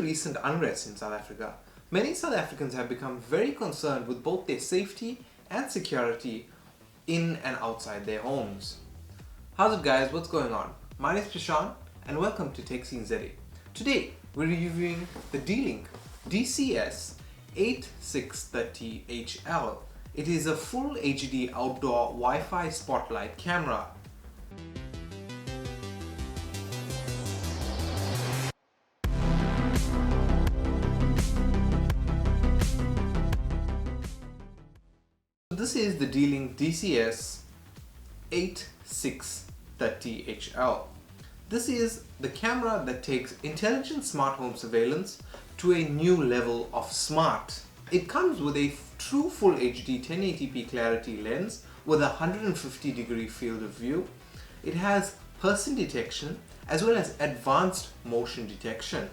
recent unrest in South Africa, many South Africans have become very concerned with both their safety and security in and outside their homes. How's it guys, what's going on? My name is Prashant and welcome to Tech Scene ZA. Today we're reviewing the Dlink DCS-8630LH. It is a full HD outdoor Wi-Fi spotlight camera. This is the Dlink DCS-8630LH. This is the camera that takes intelligent smart home surveillance to a new level of smart. It comes with a true full HD 1080p clarity lens with a 150-degree field of view. It has person detection as well as advanced motion detection.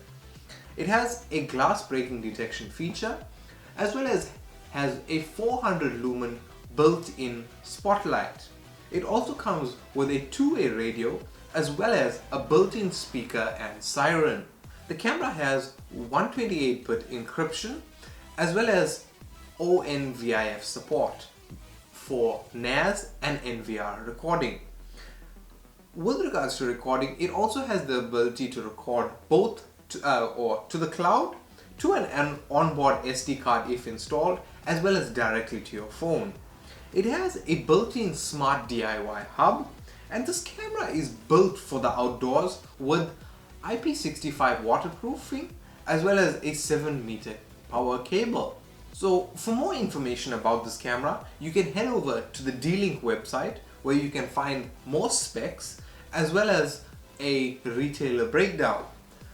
It has a glass breaking detection feature as well as has a 400 lumen built-in spotlight. It also comes with a two-way radio as well as a built-in speaker and siren. The camera has 128-bit encryption as well as ONVIF support for NAS and NVR recording. With regards to recording, it also has the ability to record both to the cloud, to an onboard SD card if installed, as well as directly to your phone. It has a built-in smart DIY hub, and this camera is built for the outdoors with IP65 waterproofing as well as a 7-meter power cable. So for more information about this camera, you can head over to the Dlink website where you can find more specs as well as a retailer breakdown.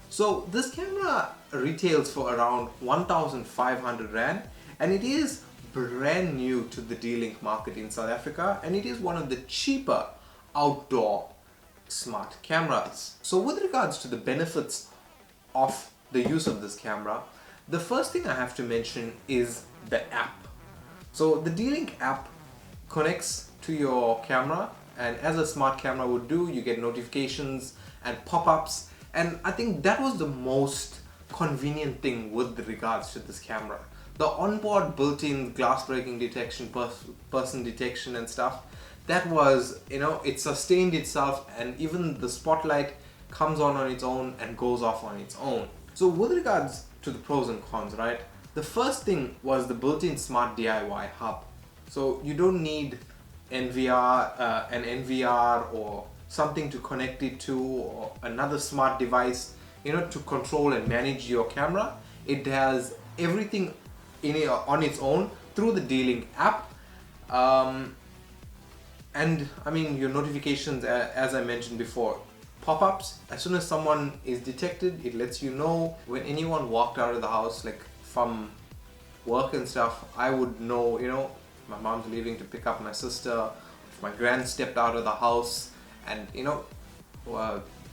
So this camera retails for around 1,500 Rand and it is brand new to the Dlink market in South Africa, and it is one of the cheaper outdoor smart cameras. So with regards to the benefits of the use of this camera, the first thing I have to mention is the app. So the Dlink app connects to your camera, and as a smart camera would do, you get notifications and pop-ups, and I think that was the most convenient thing with regards to this camera. The onboard built-in glass breaking detection, person detection and stuff, that was, it sustained itself, and even the spotlight comes on its own and goes off on its own. So with regards to the pros and cons, right? The first thing was the built-in smart DIY hub. So you don't need an NVR or something to connect it to, or another smart device, to control and manage your camera. It has everything on its own through the Dlink app. And I mean, your notifications, as I mentioned before, pop-ups, as soon as someone is detected, it lets you know. When anyone walked out of the house, like from work and stuff, I would know, my mom's leaving to pick up my sister, if my grand stepped out of the house, and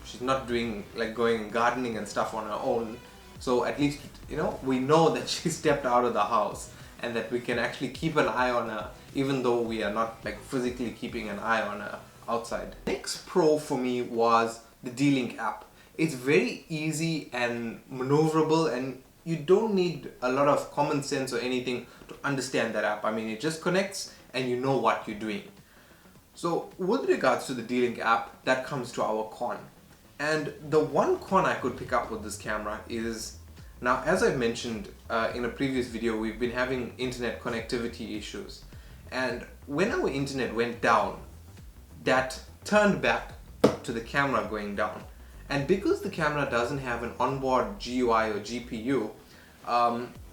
she's not doing like going gardening and stuff on her own. So at least, we know that she stepped out of the house and that we can actually keep an eye on her, even though we are not like physically keeping an eye on her outside. Next pro for me was the Dlink app. It's very easy and maneuverable, and you don't need a lot of common sense or anything to understand that app. I mean, it just connects and you know what you're doing. So with regards to the Dlink app, that comes to our con. And the one con I could pick up with this camera is, now as I've mentioned in a previous video, we've been having internet connectivity issues. And when our internet went down, that turned back to the camera going down. And because the camera doesn't have an onboard GUI or GPU,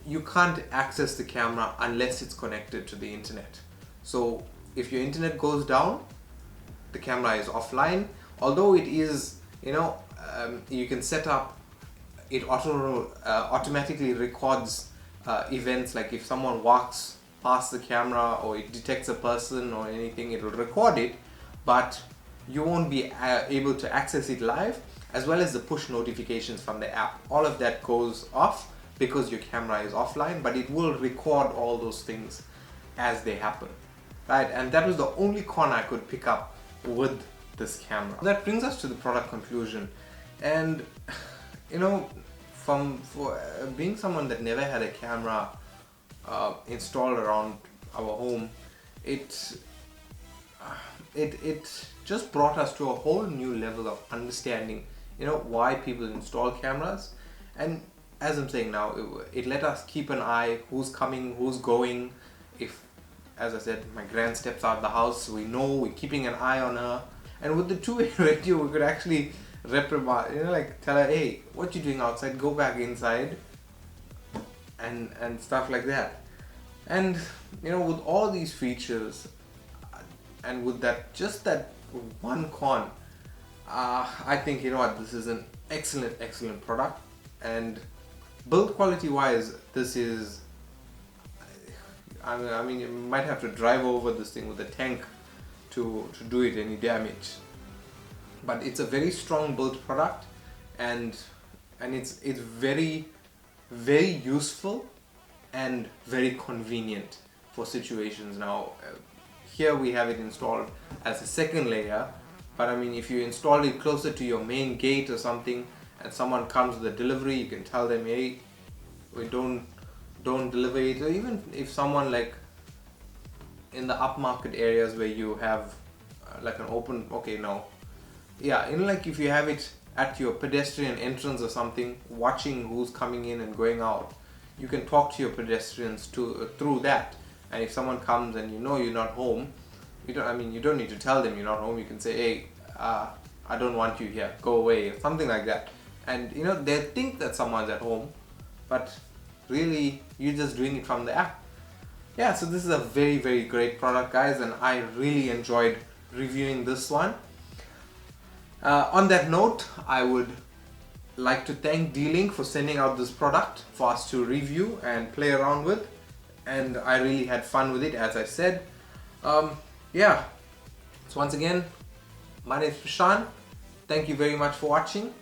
you can't access the camera unless it's connected to the internet. So if your internet goes down, the camera is offline. Although it is, you can set up, it automatically records events, like if someone walks past the camera or it detects a person or anything, it will record it, but you won't be able to access it live, as well as the push notifications from the app. All of that goes off because your camera is offline, but it will record all those things as they happen, right? And that was the only con I could pick up with this camera. That brings us to the product conclusion. And for being someone that never had a camera installed around our home, it just brought us to a whole new level of understanding, you know, why people install cameras. And as I'm saying now, it let us keep an eye who's coming, who's going. If, as I said, my grand steps out the house, so we know we're keeping an eye on her. And with the two-way radio, we could actually reprimand, you know, like tell her, hey, what you doing outside? Go back inside, and stuff like that. And you know, with all these features, and with that, just that one con, I think, you know what, this is an excellent product. And build quality wise, this is, I mean, you might have to drive over this thing with a tank to do it any damage. But it's a very strong build product, and it's very useful and very convenient for situations. Now here we have it installed as a second layer, but I mean, if you install it closer to your main gate or something and someone comes with a delivery, you can tell them, hey, we don't deliver it. Or even if someone, like in the upmarket areas where you have like an open, okay, no, yeah, you know, like if you have it at your pedestrian entrance or something, watching who's coming in and going out, you can talk to your pedestrians through that. And if someone comes and you know you're not home, you don't need to tell them you're not home. You can say, hey, I don't want you here, go away, or something like that. And you know, they think that someone's at home, but really you're just doing it from the app. Yeah, so this is a very great product, guys, and I really enjoyed reviewing this one. On that note, I would like to thank Dlink for sending out this product for us to review and play around with, and I really had fun with it, as I said. Yeah, so once again, my name is Prashant. Thank you very much for watching.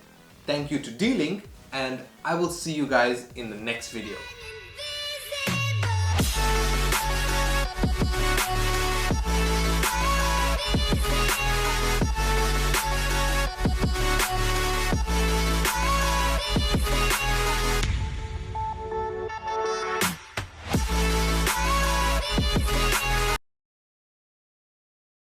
Thank you to Dlink, and I will see you guys in the next video.